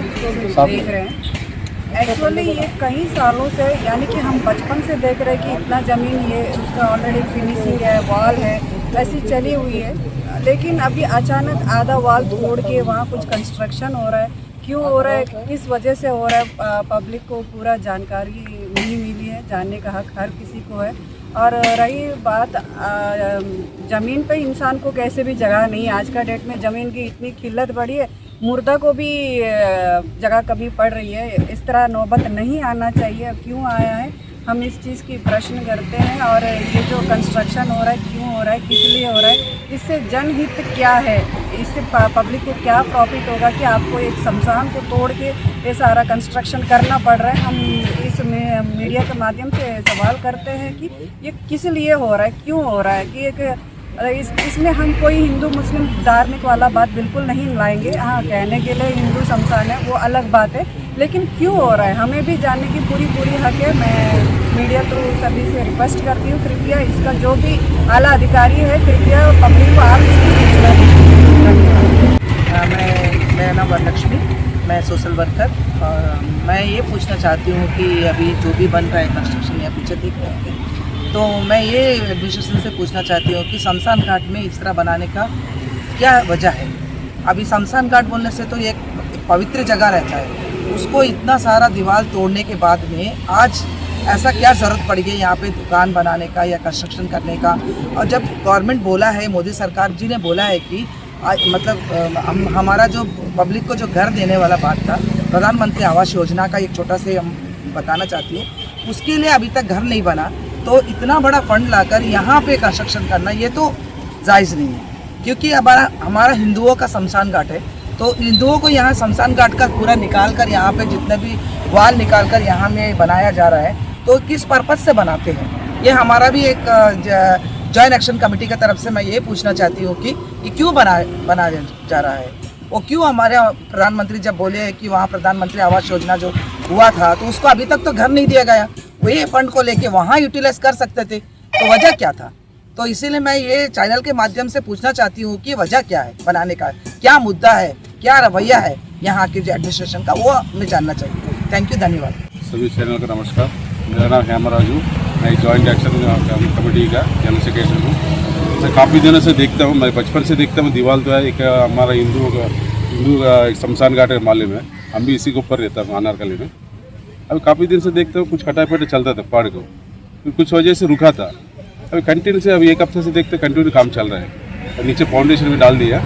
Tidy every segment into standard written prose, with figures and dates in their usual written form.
आप इसको देख रहे हैं। एक्चुअली ये कई सालों से, यानी कि हम बचपन से देख रहे हैं कि इतना ज़मीन ये उसका ऑलरेडी फिनिशिंग है, वॉल है, ऐसी चली हुई है। लेकिन अभी अचानक आधा वॉल तोड़ के वहाँ कुछ कंस्ट्रक्शन हो रहा है। क्यों हो रहा है, किस वजह से हो रहा है, पब्लिक को पूरा जानकारी नहीं मिली है। जानने का हक हर किसी को है। और रही बात ज़मीन पे इंसान को कैसे भी जगह नहीं है। आज का डेट में ज़मीन की इतनी किल्लत बढ़ी है, मुर्दा को भी जगह कमी पड़ रही है। इस तरह नौबत नहीं आना चाहिए। क्यों आया है, हम इस चीज़ की प्रश्न करते हैं। और ये जो कंस्ट्रक्शन हो रहा है, क्यों हो रहा है, किस लिए हो रहा है, इससे जनहित क्या है, इससे पब्लिक को क्या प्रॉफिट होगा कि आपको एक शमशान को तोड़ के ये सारा कंस्ट्रक्शन करना पड़ रहा है। हम इस मीडिया के माध्यम से सवाल करते हैं कि ये किस लिए हो रहा है, क्यों हो रहा है। कि एक इसमें हम कोई हिंदू मुस्लिम धार्मिक वाला बात बिल्कुल नहीं लाएंगे। हाँ, कहने के लिए हिंदू शमशान है, वो अलग बात है, लेकिन क्यों हो रहा है हमें भी जानने की पूरी हक है। मैं मीडिया थ्रू सभी से रिक्वेस्ट करती हूँ, कृपया इसका जो भी आला अधिकारी है, कृपया पब्लिक को आप इसकी सूचना दीजिए। मेरा नाम वरलक्ष्मी, मैं सोशल वर्कर। और मैं ये पूछना चाहती हूँ कि अभी जो भी बन रहा है कंस्ट्रक्शन या पीछे देख रहे हैं, तो मैं ये एडमिनिस्ट्रेशन से पूछना चाहती हूँ कि शमशान घाट में इस तरह बनाने का क्या वजह है। अभी शमशान घाट बोलने से तो एक पवित्र जगह रहता है, उसको इतना सारा दीवार तोड़ने के बाद में आज ऐसा क्या ज़रूरत पड़ गई यहाँ पे दुकान बनाने का या कंस्ट्रक्शन करने का। और जब गवर्नमेंट बोला है, मोदी सरकार जी ने बोला है कि मतलब हमारा जो पब्लिक को जो घर देने वाला बात था, प्रधानमंत्री आवास योजना का एक छोटा से हम बताना चाहती हूँ, उसके लिए अभी तक घर नहीं बना। तो इतना बड़ा फंड लाकर यहाँ पे कंस्ट्रक्शन करना ये तो जायज़ नहीं है, क्योंकि हमारा हिंदुओं का शमशान घाट है। तो हिंदुओं को यहाँ शमशान घाट का पूरा निकाल कर यहाँ पे जितने भी वाल निकाल कर यहाँ में बनाया जा रहा है, तो किस पर्पज़ से बनाते हैं। ये हमारा भी एक जॉइंट एक्शन कमेटी की तरफ से मैं ये पूछना चाहती हूँ कि ये क्यों बनाया जा रहा है। वो क्यों हमारे प्रधानमंत्री जब बोले हैं कि वहाँ प्रधानमंत्री आवास योजना जो हुआ था, तो उसको अभी तक तो घर नहीं दिया गया। वो ये फंड को लेके वहाँ यूटिलाइज कर सकते थे, तो वजह क्या था। तो इसीलिए मैं ये चैनल के माध्यम से पूछना चाहती हूँ कि वजह क्या है बनाने का, क्या मुद्दा है, क्या रवैया है यहाँ के जो एडमिनिस्ट्रेशन का, वो हमें जानना चाहिए। थैंक यू, धन्यवाद। सभी चैनल का नमस्कार। मेरा नाम हेमराजू, मैं जॉइंट एक्शन कमेटी का जनरल सेक्रेटरी हूँ। मैं काफ़ी दिनों से देखता हूँ, मैं बचपन से देखता हूँ। दीवार तो है एक हमारा हिंदू का एक शमशान घाट है माले में, हम भी इसी के ऊपर रहता हूँ अनारकली में। अभी काफ़ी दिन से देखते हो कुछ खटापट चलता था पहाड़ को, फिर कुछ वजह से रुका था। अभी कंटिन्यू से अभी एक हफ्ते से देखते कंटिन्यू काम चल रहा है। और नीचे फाउंडेशन भी डाल दिया,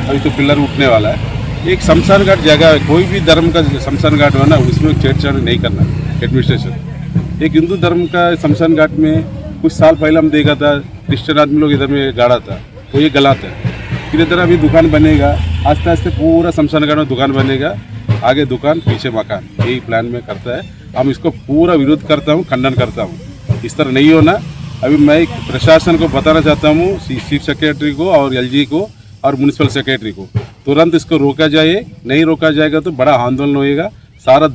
अभी तो पिलर उठने वाला है। एक शमशान घाट जगह है, कोई भी धर्म का शमशान घाट हो ना, उसमें छेड़छाड़ नहीं करना एडमिनिस्ट्रेशन। एक हिंदू धर्म का शमशान घाट में कुछ साल पहले हम देखा था, क्रिश्चियन आदमी लोग इधर में गाड़ा था, वो ये गलत है। फिर इधर अभी दुकान बनेगा, आस्ते आस्ते पूरा शमशान घाट में दुकान बनेगा, आगे दुकान पीछे मकान, यही प्लान में करता है। हम इसको पूरा विरोध करता हूँ, खंडन करता हूँ। इस तरह नहीं होना। अभी मैं प्रशासन को बताना चाहता हूँ, चीफ सेक्रेटरी को और एलजी को और म्यूनिसिपल सेक्रेटरी को, तुरंत इसको रोका जाए। नहीं रोका जाएगा तो बड़ा आंदोलन होएगा। सारा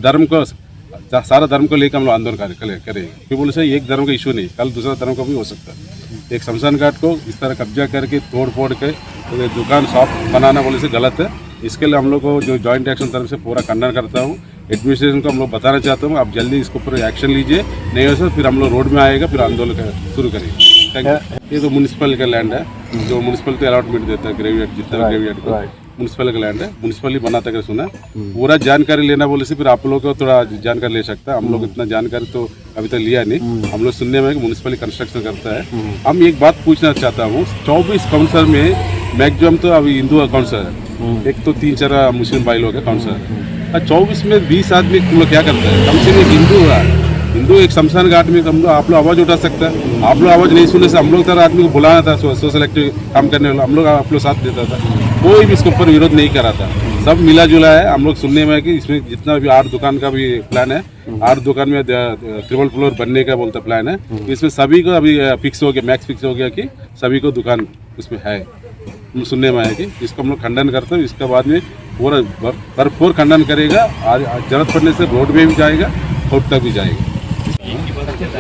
धर्म को लेकर हम लोग आंदोलन करेंगे। क्यों बोले सर, एक धर्म का इशू नहीं, कल दूसरा धर्म का भी हो सकता है। एक शमशान घाट को इस तरह कब्जा करके तोड़ फोड़ के तो दुकान शॉप बनाना बोले से गलत है। इसके लिए हम लोग को जो जॉइंट एक्शन तरफ से पूरा खंडन करता हूँ। एडमिनिस्ट्रेशन को हम लोग बताना चाहता हूँ, आप जल्दी इसके ऊपर एक्शन लीजिए, नहीं हो सर फिर हम लोग रोड में आएगा, फिर आंदोलन शुरू करेंगे। Thank you. ये तो म्यूनिसिपल का लैंड है, जो म्यूनिसिपल को अलॉटमेंट देता है ग्रेवयार्ड, जितना ग्रेवयार्ड को म्यूनिसिपल का लैंड है, म्यूनिसिपली बनाता कर सुना। पूरा जानकारी लेना बोले से फिर आप लोग को थोड़ा जानकारी ले सकता है। हम लोग इतना जानकारी तो अभी तक लिया नहीं। हम लोग सुनने में म्यूनिसिपली कंस्ट्रक्शन करता है। हम एक बात पूछना चाहता हूँ, 24 काउंसलर में मैक्सिमम तो अभी हिंदू काउंसलर है, एक तो 3-4 मुस्लिम भाई लोग है काउंसलर। 24 में 20 आदमी लोग क्या करता है, कम से कम हिंदू है। हिंदू एक शमशान घाट में हम लोग आप लोग आवाज़ उठा सकता है। आप लोग आवाज़ नहीं सुनने से हम लोग तरह आदमी को बुलाना था, सोशल एक्टिव काम करने वाला, हम लोग आप लोग साथ देता था। कोई भी इसके ऊपर विरोध नहीं करा था, सब मिला जुला है। हम लोग सुनने में है कि इसमें जितना भी 8 दुकान का भी प्लान है, 8 दुकान में ट्रिपल फ्लोर बनने का बोलता प्लान है। इसमें सभी को अभी फिक्स हो गया, मैक्स फिक्स हो गया कि सभी को दुकान उसमें है। हम सुनने में आया कि इसको हम लोग खंडन करते हैं। इसके बाद में पूरा भरपूर खंडन करेगा। जरूरत पड़ने से रोड में भी जाएगा, कोर्ट तक भी जाएगा।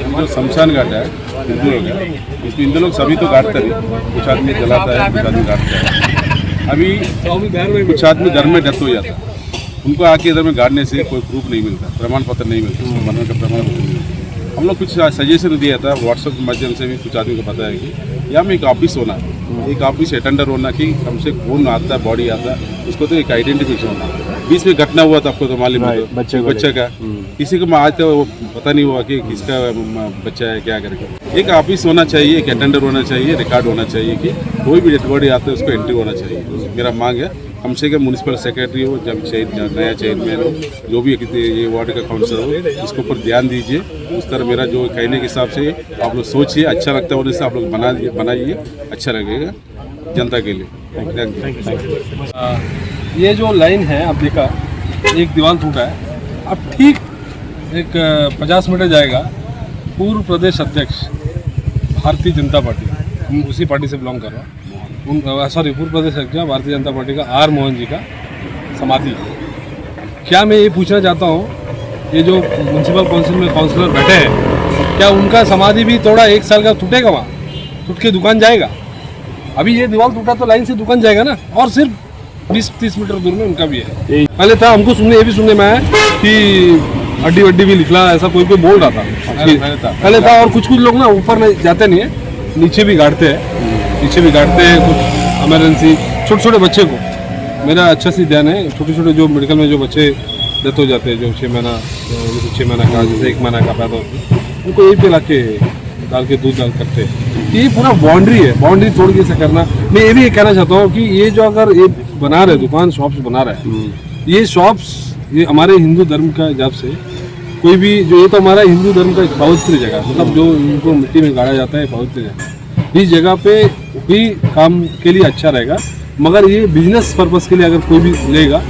जो शमशान घाट है हिंदू लोग है, इसमें हिंदू लोग सभी तो गाड़ते नहीं, कुछ आदमी जलाता है, कुछ आदमी गाड़ता है। अभी कुछ आदमी घर में डेथ हो जाता है, उनको आके इधर में गाड़ने से कोई प्रूफ नहीं मिलता, प्रमाण पत्र नहीं मिलता, उसको बनने का प्रमाण पत्र नहीं मिलता। हम लोग कुछ सजेशन दिया था व्हाट्सएप के माध्यम से भी, कुछ आदमी को पता है कि यहाँ में एक ऑफिस होना, एक ऑफिस अटेंडर होना कि कम से कौन आता है, बॉडी आता है, उसको तो एक आइडेंटिफिकेशन होना। बीच में घटना हुआ था, आपको तो मालूम है, बच्चे का किसी को आज तो पता नहीं हुआ कि किसका बच्चा है क्या करके। एक ऑफिस होना चाहिए, एक अटेंडर होना चाहिए, रिकॉर्ड होना चाहिए कि कोई भी डेड बॉडी आता है उसको एंट्री होना चाहिए। मेरा मांग है कम से कम म्यूनसिपल सेक्रेटरी हो, जब नया चेयरमैन हो, जो भी ये वार्ड का काउंसलर हो, इसके ऊपर ध्यान दीजिए। उस तरह मेरा जो कहने के हिसाब से आप लोग सोचिए, अच्छा लगता है उन्हें आप लोग बनाइए, अच्छा लगेगा जनता के लिए। Thank you. ये जो लाइन है आप देखा, एक दीवार टूटा है, अब ठीक एक 50 मीटर जाएगा, पूर्व प्रदेश अध्यक्ष भारतीय जनता पार्टी, उसी पार्टी से बिलोंग कर रहा हूँ, सॉरी पूर्व प्रदेश अध्यक्ष भारतीय जनता पार्टी का आर मोहन जी का समाधि। क्या मैं ये पूछना चाहता हूँ, ये जो म्यूनसिपल काउंसिल में काउंसलर बैठे हैं, क्या उनका समाधि भी थोड़ा 1 साल का टूटेगा, वहाँ टूट के दुकान जाएगा? अभी ये दीवार टूटा तो लाइन से दुकान जाएगा ना, और सिर्फ 20-30 मीटर दूर में उनका भी है। पहले था, हमको ये भी सुनने में आया कि हड्डी वड्डी भी निकला, ऐसा कोई बोल रहा था पहले था। और कुछ लोग ना ऊपर में जाते नहीं है, नीचे भी गाड़ते हैं, कुछ इमरजेंसी छोटे बच्चे को, मेरा अच्छा सी ध्यान है, छोटे जो मेडिकल में जो बच्चे डेथ हो जाते हैं, जो 6 महीना का, जैसे 1 महीना का पैदा होते हैं, उनको यही पे ला के डाल के दूध डाल करते हैं। ये पूरा बाउंड्री है, बाउंड्री तोड़ के ऐसा करना। मैं ये भी कहना चाहता हूँ कि ये जो अगर ये बना रहे दुकान, शॉप्स बना रहे हैं, ये शॉप्स ये हमारे हिंदू धर्म का हिसाब से कोई भी जो, ये तो हमारा हिंदू धर्म का पवित्र जगह, मतलब जो इनको मिट्टी में गाड़ा जाता है पवित्र जगह, इस जगह पे भी काम के लिए अच्छा रहेगा। मगर ये बिजनेस पर्पज़ के लिए अगर कोई भी लेगा,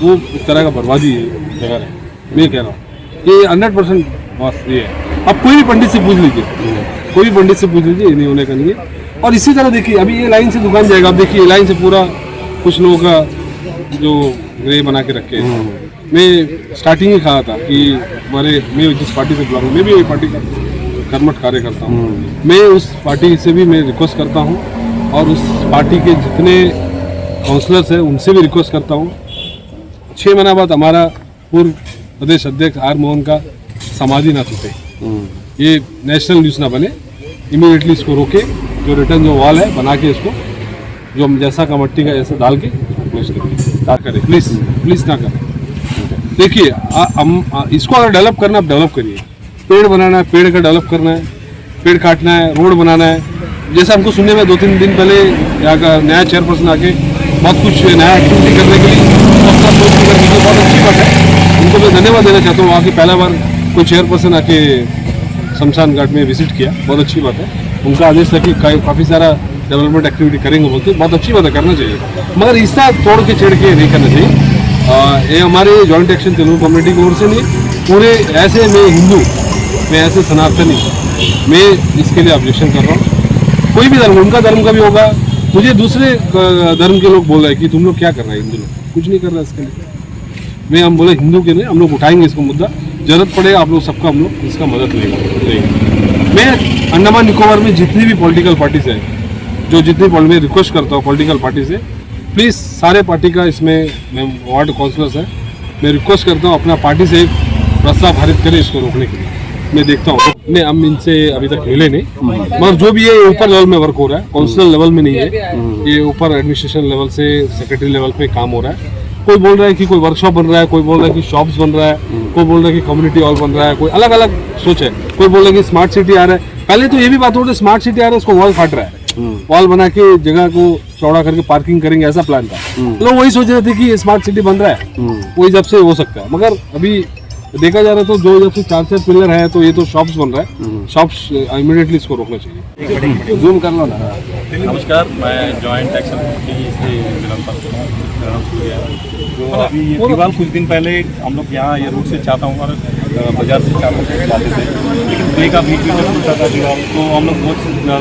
वो एक तरह का बर्बादी जगह है, मैं कह रहा हूँ। ये 100% बस ये है। अब कोई भी पंडित से पूछ लीजिए, ये नहीं होने का नहीं है। और इसी तरह देखिए, अभी ये लाइन से दुकान जाएगा, अब देखिए लाइन से पूरा कुछ लोगों का जो ग्रे बना के रखे हैं। मैं स्टार्टिंग ही कहा था कि मैं जिस पार्टी से बिलोंग, मैं भी वही पार्टी का कर्मठ कार्य करता हूँ। मैं उस पार्टी से भी मैं रिक्वेस्ट करता हूँ, और उस पार्टी के जितने काउंसलर्स हैं उनसे भी रिक्वेस्ट करता हूँ, 6 महीना बाद हमारा पूर्व प्रदेश अध्यक्ष आर मोहन का समाधि ना टूटे, ये नेशनल न्यूज़ ना बने, इमीडिएटली इसको रोके, जो रिटर्न जो वॉल है बना के इसको जो हम जैसा का मट्टी का ऐसे डाल के करें, प्लीज़ ना करें। देखिए हम इसको अगर डेवलप करना, आप डेवलप करिए, पेड़ बनाना है, पेड़ का डेवलप करना है, पेड़ काटना है, रोड बनाना है। जैसे हमको सुनने में 2-3 दिन पहले यहाँ का नया चेयरपर्सन आके बहुत कुछ नया एक्टिविटी करने के लिए अपना सोच कर दीजिए, बहुत अच्छी बात है, उनको मैं धन्यवाद देना चाहता हूँ। वहाँ की पहला बार कोई चेयरपर्सन आके शमशान घाट में विजिट किया, बहुत अच्छी बात है। उनका आदेश था कि काफ़ी सारा डेवलपमेंट एक्टिविटी करेंगे बोलते, बहुत अच्छी बात है, करना चाहिए, मगर इस तरह तोड़ के छेड़ के नहीं करना चाहिए। ये हमारे जॉइंट एक्शन तेलुगु कम्युनिटी की ओर से नहीं, पूरे ऐसे मैं हिंदू, मैं ऐसे सनातनी, मैं इसके लिए ऑब्जेक्शन कर रहा हूँ। कोई भी धर्म, उनका धर्म का भी होगा, मुझे दूसरे धर्म के लोग बोल रहे हैं कि तुम लोग क्या कर रहे हैं, हिंदू लोग कुछ नहीं कर रहे इसके लिए। हम बोले हिंदू के लिए हम लोग उठाएंगे इसको मुद्दा, जरूरत पड़ेगा आप लोग सबका, हम लोग इसका मदद लेंगे। मैं अंडमान निकोबार में जितनी भी पॉलिटिकल पार्टीज है, मैं रिक्वेस्ट करता हूँ पॉलिटिकल पार्टी से, प्लीज़ सारे पार्टी का इसमें मैं वार्ड काउंसलर्स है, मैं रिक्वेस्ट करता हूँ अपना पार्टी से एक प्रस्ताव पारित करें इसको रोकने के लिए। मैं देखता हूँ, नहीं हम इनसे अभी तक मिले नहीं, मगर जो भी है ऊपर लेवल में वर्क हो रहा है, काउंसिल लेवल में नहीं है, ये ऊपर एडमिनिस्ट्रेशन लेवल से सेक्रेटरी लेवल पे काम हो रहा है। कोई बोल रहा है कि कोई वर्कशॉप बन रहा है, कोई बोल रहा है कि शॉप्स बन रहा है, कोई बोल रहा है कि कम्युनिटी हॉल बन रहा है, कोई अलग अलग सोच है। कोई बोल रहा है कि स्मार्ट सिटी आ रहा है, पहले तो ये भी बात हो रही है स्मार्ट सिटी आ रहा है, उसको वॉल काट रहा है, वॉल बना के जगह को चौड़ा करके पार्किंग करेंगे, ऐसा प्लान था। लोग वही सोच रहे थे कि स्मार्ट सिटी बन रहा है, वही जब से हो सकता है, मगर अभी देखा जा रहा है तो जो जब से 4 पिलर है तो ये तो शॉप्स बन रहा है, शॉप्स इमीडिएटली इसको रोकना चाहिए। जूम कर लो ना। नमस्कार, मैं जॉइंट एक्शन कमेटी से बिलोंग करता हूँ। जो अभी ये दीवार कुछ दिन पहले हम लोग यहाँ ये रोड से चाहता हूँ और बाजार से चाहता हूँ जाते थे, लेकिन ब्रेक का बीच में पूछा था दीवार, तो हम लोग बहुत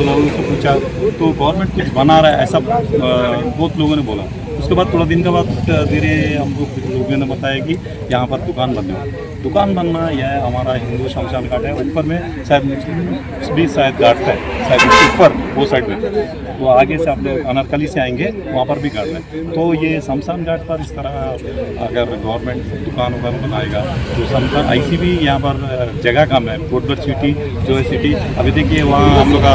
लोगों से पूछा तो गवर्नमेंट कुछ बना रहा है ऐसा बहुत लोगों ने बोला। उसके बाद थोड़ा दिन के बाद धीरे हमको कुछ लोगों ने बताया कि यहाँ पर दुकान बनना दुकान बनना यह हमारा हिंदू शमशान घाट है, ऊपर में शायद मुस्लिम भी शायद घाट है, शायद ऊपर वो साइड में, तो आगे से आप लोग अनारकली से आएंगे वहाँ पर भी घाट है। तो ये शमशान घाट पर इस तरह अगर गवर्नमेंट दुकान वुकान बनाएगा तो शमशान ऐसी भी यहाँ पर जगह कम है। बोटबर सिटी जो है सिटी, अभी देखिए वहाँ हम लोग का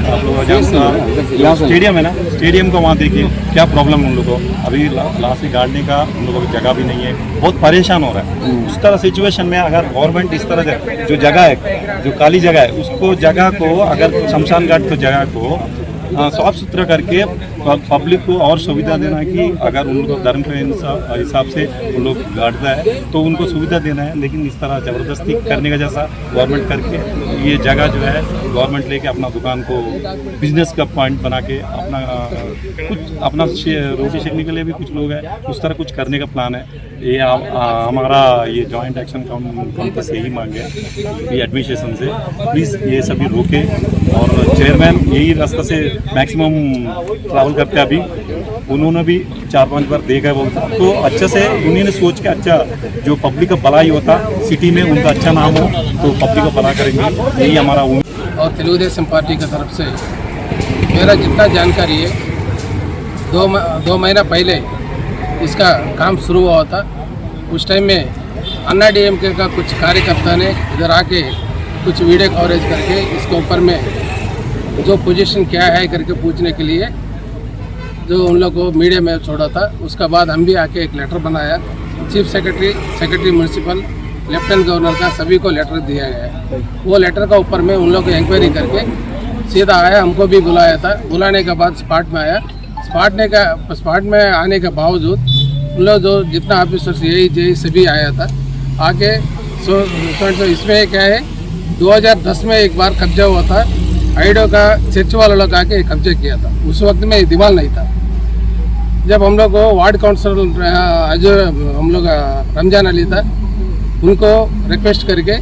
आप लोग जहाँ स्टेडियम है ना, स्टेडियम को वहाँ देखिए क्या प्रॉब्लम उन लोगों को, अभी लाशी गाड़ने का उन लोगों की जगह भी नहीं है, बहुत परेशान हो रहा है। उस तरह सिचुएशन में अगर गवर्नमेंट इस तरह जो जगह है, जो काली जगह है, उसको जगह को अगर शमशान घाट को जगह को साफ सुथरा करके पब्लिक को और सुविधा देना कि अगर उनको धर्म के हिसाब से उन लोग गाड़ता है तो उनको सुविधा देना है, लेकिन इस तरह ज़बरदस्ती करने का जैसा गवर्नमेंट करके ये जगह जो है गवर्नमेंट लेके अपना दुकान को बिजनेस का पॉइंट बना के अपना कुछ अपना रोटी सेकने के लिए भी कुछ लोग हैं, उस तरह कुछ करने का प्लान है। ये हमारा ये जॉइंट एक्शन काउंसिल से ही मांग है ये एडमिनिस्ट्रेशन से प्लीज़ ये सभी रोके, और चेयरमैन यही रास्ता से मैक्सिमम ट्रैवल करते हैं। अभी उन्होंने भी 4-5 बार देखा बोलता, तो अच्छे से उन्होंने सोच के अच्छा जो पब्लिक का भलाई होता सिटी में उनका अच्छा नाम हो तो पब्लिक का भला करेंगे, यही हमारा। और तेलुगुदेशम पार्टी की तरफ से मेरा जितना जानकारी है 2 महीना पहले इसका काम शुरू हुआ था। उस टाइम में अन्ना डीएमके का कुछ कार्यकर्ता ने इधर आके कुछ वीडियो कवरेज करके इसके ऊपर में जो पोजीशन क्या है करके पूछने के लिए जो उन लोग को मीडिया में छोड़ा था। उसके बाद हम भी आके एक लेटर बनाया, chief secretary municipal, lieutenant governor का सभी को लेटर दिया गया है। वो लेटर का ऊपर में उन लोग को इंक्वायरी करके सीधा आया, हमको भी बुलाया था। बुलाने के बाद स्पॉट में आया, स्पॉट में आने के बावजूद उन लोग जो जितना ऑफिसर्स यही सभी आया था आके सो इसमें क्या है 2010 में एक बार कब्जा हुआ था, आईडो का चर्च वाले लोग आके कब्जा किया था। उस वक्त में दीवार नहीं था। जब हम लोग को वार्ड काउंसिलर जो हम लोग रमजान अली था उनको रिक्वेस्ट करके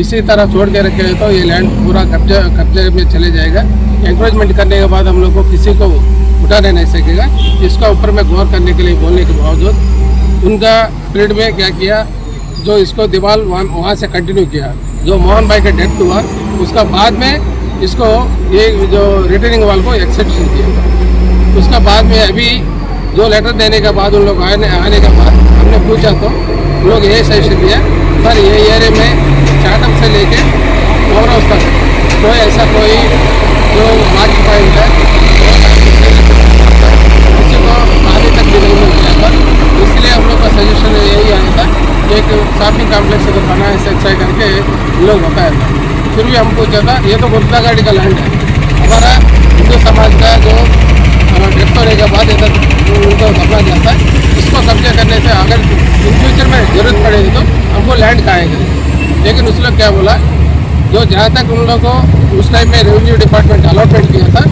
इसी तरह छोड़ के रखे तो ये लैंड पूरा कब्जे में चले जाएगा। एंकरेजमेंट करने के बाद हम लोग को किसी को उठाने नहीं सकेगा। इसका ऊपर में गौर करने के लिए बोलने के बावजूद उनका पीरियड में क्या किया, जो इसको दीवार वहाँ से कंटिन्यू किया। जो मोहन भाई का डेथ हुआ उसका बाद में इसको ये जो रिटर्निंग वाल को एक्सेप्शन किया। उसका बाद में अभी जो लेटर देने के बाद उन लोग आने के बाद हमने पूछा तो उन लोग ये सजेशन दिया सर ये एरिया में चाटम से लेके ओवर हाउस तक कोई ऐसा कोई जो मार्केट पॉइंट है किसी को आने तक भी नहीं मिल गया। इसलिए हम लोग का सजेशन यही आया था एक शॉपिंग कॉम्प्लेक्स अगर बनाए से अच्छा करके लोग बताया था। फिर भी हम पूछा था ये तो मुर्दा गाड़ी का लैंड है, हमारा हिंदू समाज का जो डेथ होने के बाद उनको दबा जाता है। इसको कब्जा करने से अगर इन फ्यूचर में जरूरत पड़ेगी तो हमको लैंड खाएगा। लेकिन उस लोग क्या बोला, जो जहाँ तक उन लोगों को उस टाइम में रेवेन्यू डिपार्टमेंट अलॉटमेंट किया था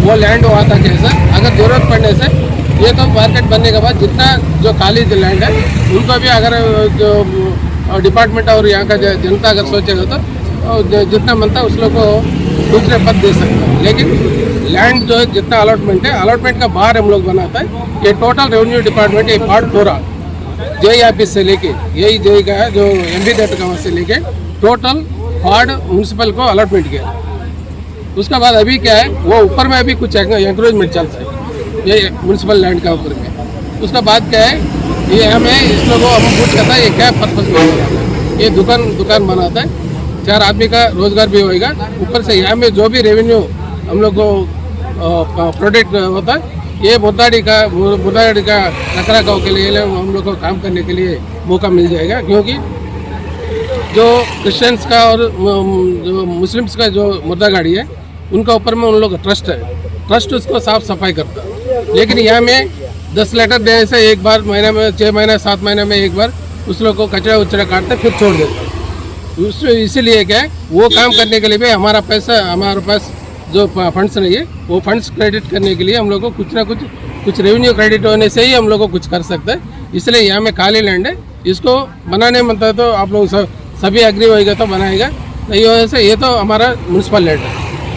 वो लैंड हुआ था कैसा, अगर ज़रूरत पड़ने से ये तो मार्केट बनने के बाद जितना जो खाली लैंड है उनको भी अगर जो डिपार्टमेंट और यहाँ का जनता अगर सोचेगा तो जितना बनता है उस लोग को दूसरे पद दे सकता है। लेकिन लैंड जो है जितना अलॉटमेंट है अलॉटमेंट का बाहर हम लोग बनाता है। ये टोटल रेवेन्यू डिपार्टमेंट ये पार्ट पूरा जेई ऑफिस से लेके यही जेई का है जो एमडी डेट का से लेके टोटल वार्ड म्यूनसिपल को अलॉटमेंट किया। उसका बाद अभी क्या है वो ऊपर में अभी कुछ एंकरेजमेंट चलता है ये म्यूनसिपल लैंड का ऊपर में। उसका बाद क्या है ये हमें इस लोगों को हम पूछ करता है ये क्या पर्पज में बनाता है, ये दुकान बनाता है 4 आदमी का रोजगार भी होएगा। ऊपर से यहाँ में जो भी रेवेन्यू हम लोग को प्रोडक्ट होता है ये मुर्दाड़ी का रखरखाव के लिए हम लोग को काम करने के लिए मौका मिल जाएगा। क्योंकि जो क्रिश्चियंस का और जो मुस्लिम्स का जो मुर्दा गाड़ी है उनका ऊपर में उन लोग का ट्रस्ट है, ट्रस्ट उसको साफ सफाई करता है। लेकिन यहाँ में 10 लेटर देने से एक बार महीने में 6 महीने 7 महीने में एक बार उस लोग को कचरा उचरा काटते फिर छोड़ देते। इसीलिए क्या है वो काम करने के लिए भी हमारा पैसा हमारे पास जो फंड्स नहीं है वो फंड्स क्रेडिट करने के लिए हम लोग को कुछ ना कुछ रेवेन्यू क्रेडिट होने से ही हम लोग को कुछ कर सकते हैं। इसलिए यहाँ में खाली लैंड है, इसको बनाने में तो आप लोग सभी एग्री होएगा तो बनाएगा, नहीं होने से ये तो हमारा म्यूनसिपल लैंड है,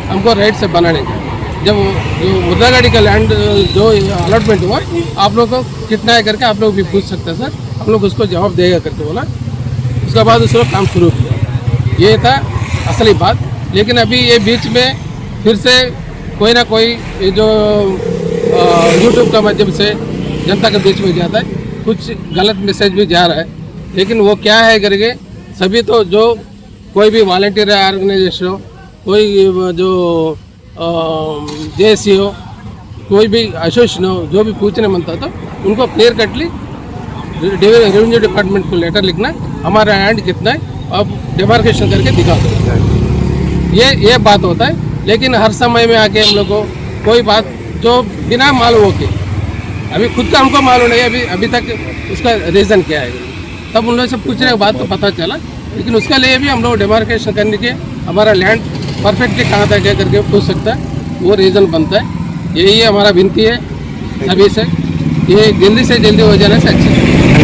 हमको राइट से बनाने का। जब जो मुद्रागाड़ी का लैंड जो अलॉटमेंट हुआ आप लोग को कितना है करके आप लोग भी पूछ सकते हैं सर, हम लोग उसको जवाब देगा करके बोला। उसके बाद उसको काम शुरू किया। ये था असली बात। लेकिन अभी ये बीच में फिर से कोई ना कोई ये जो यूट्यूब का माध्यम से जनता के बीच में जाता है, कुछ गलत मैसेज भी जा रहा है। लेकिन वो क्या है करके सभी तो जो कोई भी वॉलंटियर ऑर्गेनाइजेशन हो, कोई जो जेएससी हो, कोई भी एसोसिएशन हो, जो भी पूछने मनता तो उनको क्लियर कटली रेवेन्यू डिपार्टमेंट को लेटर लिखना, हमारा लैंड कितना है अब डिमार्केशन करके दिखा दो। ये बात होता है। लेकिन हर समय में आके हम लोग को कोई बात जो बिना मालूम हो के, अभी खुद का हमको मालूम नहीं अभी तक उसका रीज़न क्या है, तब उन लोगों से पूछने के बाद तो पता चला। लेकिन उसके लिए भी हम लोग डिमार्केशन करने के हमारा लैंड परफेक्टली कहाँ तक है करके पूछ सकता है, वो रीज़न बनता है। यही हमारा विनती है सभी से, ये जल्दी से जल्दी हो जाने से अच्छा है।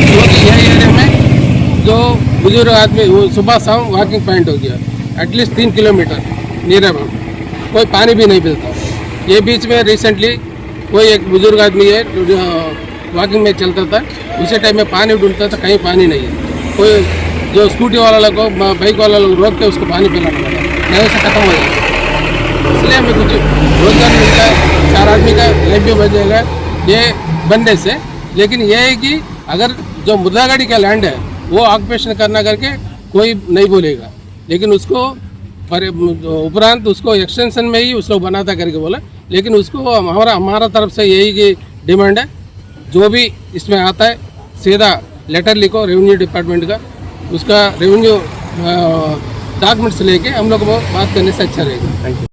क्योंकि यह एरिया में जो बुजुर्ग आदमी वो सुबह शाम वॉकिंग पॉइंट हो गया, एटलीस्ट 3 किलोमीटर नियर अबाउट, कोई पानी भी नहीं मिलता। ये बीच में रिसेंटली कोई एक बुजुर्ग आदमी है जो वॉकिंग में चलता था, उसी टाइम में पानी ढूंढता था, कहीं पानी नहीं है। कोई जो स्कूटी वाला को बाइक वाला लोग रोक के उसको पानी पिलाना पड़ा, नहीं से ख़त्म हो जाएगा। इसलिए हमें कुछ रोजगार मिलता है, 4 आदमी का लाइफ भी बच जाएगा ये बनने से। लेकिन यह है कि अगर जो मुद्रागाड़ी का लैंड है वो ऑक्यूपेशन करना करके कोई नहीं बोलेगा, लेकिन उसको उपरांत उसको एक्सटेंशन में ही उसको बनाता करके बोला। लेकिन उसको हमारा तरफ से यही की डिमांड है, जो भी इसमें आता है सीधा लेटर लिखो रेवेन्यू डिपार्टमेंट का, उसका रेवेन्यू डॉक्यूमेंट्स लेके हम लोग को बात करने से अच्छा रहेगा। Thank you.